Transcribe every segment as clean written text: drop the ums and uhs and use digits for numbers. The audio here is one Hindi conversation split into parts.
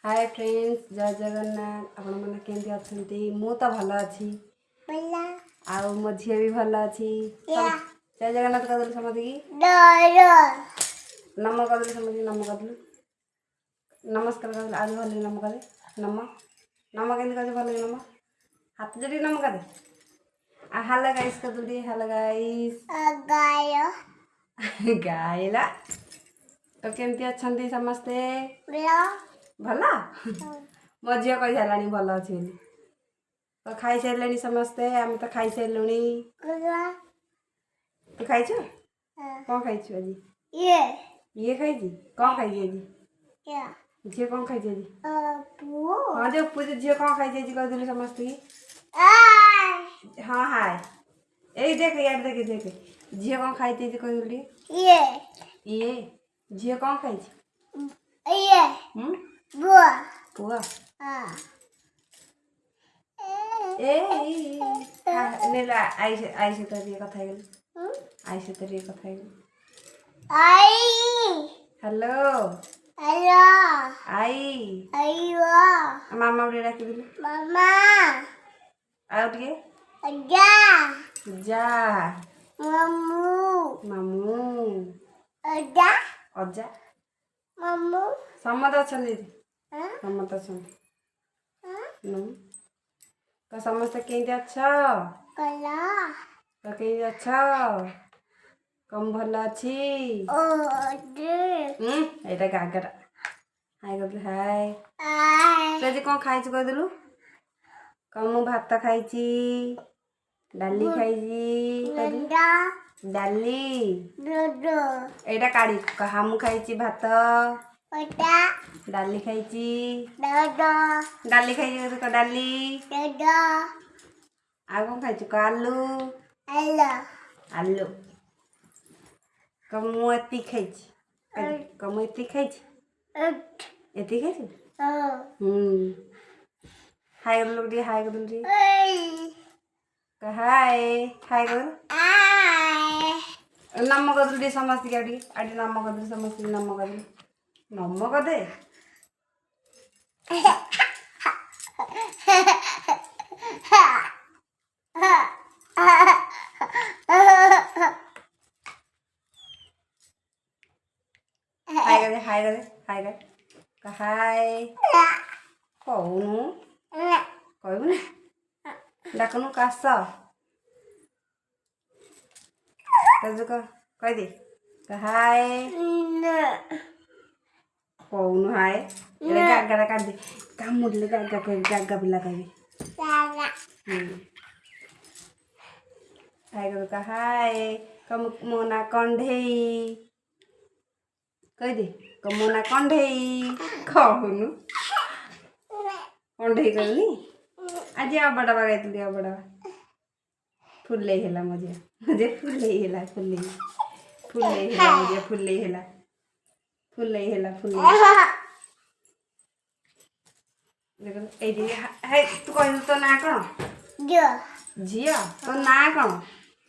हाय फ्रेंड्स, जय जगन्नाथ। आपण मैंने केमती अच्छे? मु तो भल अच्छी आउ मो झी भी भल अच्छी। जय जगन्नाथ कदलु समझ की नम कदलु समझ नम कदलु नमस्कार कदलु आज भल नम कदे नम नम के भल नम हाथ जोड़ी नम कदे हेलो गाइस कदलु दी हेलो गाइस गाइला तो केमती अच्छे समस्ते भल मो झील कही सारे भल अच्छी तो खाई सारे समस्ते आम तो खाई सारू तू खाई कौन खाई आज ये खाई कौन खाई आज झील कौन खाई आज हाँ जो पूजा झील कौन खाई कहदेलु समस्ते हाँ हाय यही देख यार देख देख झील कौन खाई कहदेलु ये झील कौन खाई पुआ नेला आई से तो ये कथा गल आई से तो ये कथा गल हेलो आई मामा उड़े डाकी दिले मामा आउ टिके जा मामू अजा अजा मामू समत अछन दीदी समत अछन तो समस्त केंती अच्छ तो केंती अच्छ कम भल अच्छी एटा गागरा हाय कहलु हाय तो आज कौन खाई कहदेलु कम मु भात खाई डाली खाई डाली एटा काढ़ी कहा मु खाई भात डाली खाई डाली खाई डाली आ कौन खाई आलू आलू कमु एति खाई कमु एति खाई एति खाई हाय लोग दी हाय कर दी हाय हाय कर नम कर दी समस्त के आड़ी नम कर दी समस्त नम कर नम कर दे हाय करे हाय कर हाय कहूनु कहबू ना डाकनु कास कह दे हाय कहूनु हाय गागा काट दे काम मुड़ले गागा कह गागा पिला कह हाय कर हाय कम मोना कंढेई कह दे कमोना कंढेई कहूनु कंढेई कहनी आज अबड़ा बागाई अबड़ा फुले हेला मुझे फुले हेला फुले फुले हेला मुझे फुले हेला फुले हेला फुले देखो ए तू कहलु तो ना कौन झिया तो ना कौन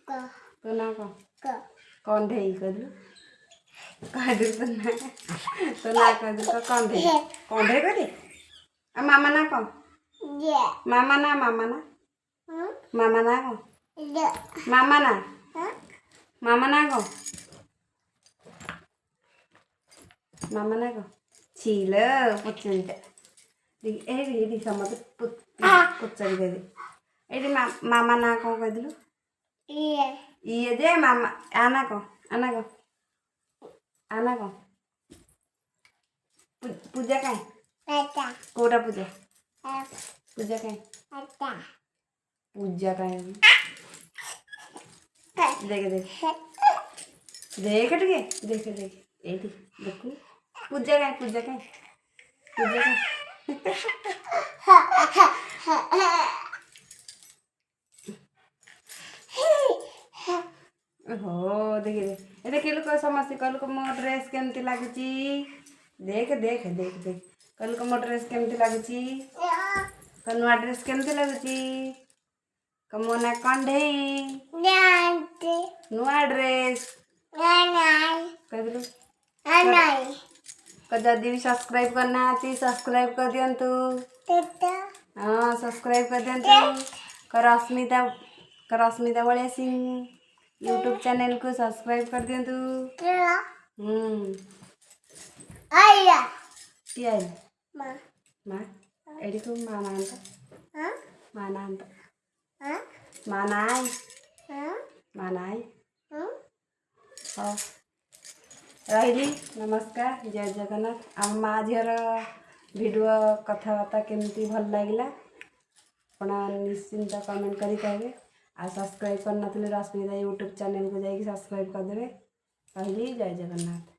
तो ना कौन कंढेई कहलु कहदे तो ना कहदे तो कंढे कंढे कह दे मामा ना कौन मामा ना मामा ना मामा ना कौन मामा ना मामा ना कौन मामा ना कौन छील पुचरिटा ए समत पुचरी कह दे ये मामा ना कौन कहदेलु ये जे मामा आना कौन आना कौन पूजा कहीं कोटा पूजा पूजा कहीं पूजा कहीं देख देख देख टिके देख देख ये देखू पूजा कहीं पूजा कहीं पूजा कहीं हो देख देख देख लोग समस्त कहलु मो ड्रेस केमती लगुची देख देख देख देख कहलु मो ड्रेस केमती लगुची नुआ ड्रेस केमती लगुची कमोना कंढेई नुआ ड्रेस कहदेलु जदि भी सब्सक्राइब करना सब्सक्राइब कर दियंतु। हाँ सब्सक्राइब कर दियंतु। रश्मिता बलिया सिंह यूट्यूब चैनल को सब्सक्राइब कर दियंतु। किया माँ एडी को माँ नाई हाँ रही नमस्कार जय जगन्नाथ। आम माँ झीर वीडियो कथबार्ता केमती भल लगे आप निश्चिंत कमेंट करी कहे आ सब्सक्राइब करन रश्मिता यूट्यूब चैनल को जाकि सब्सक्राइब करदे। रही जय जगन्नाथ।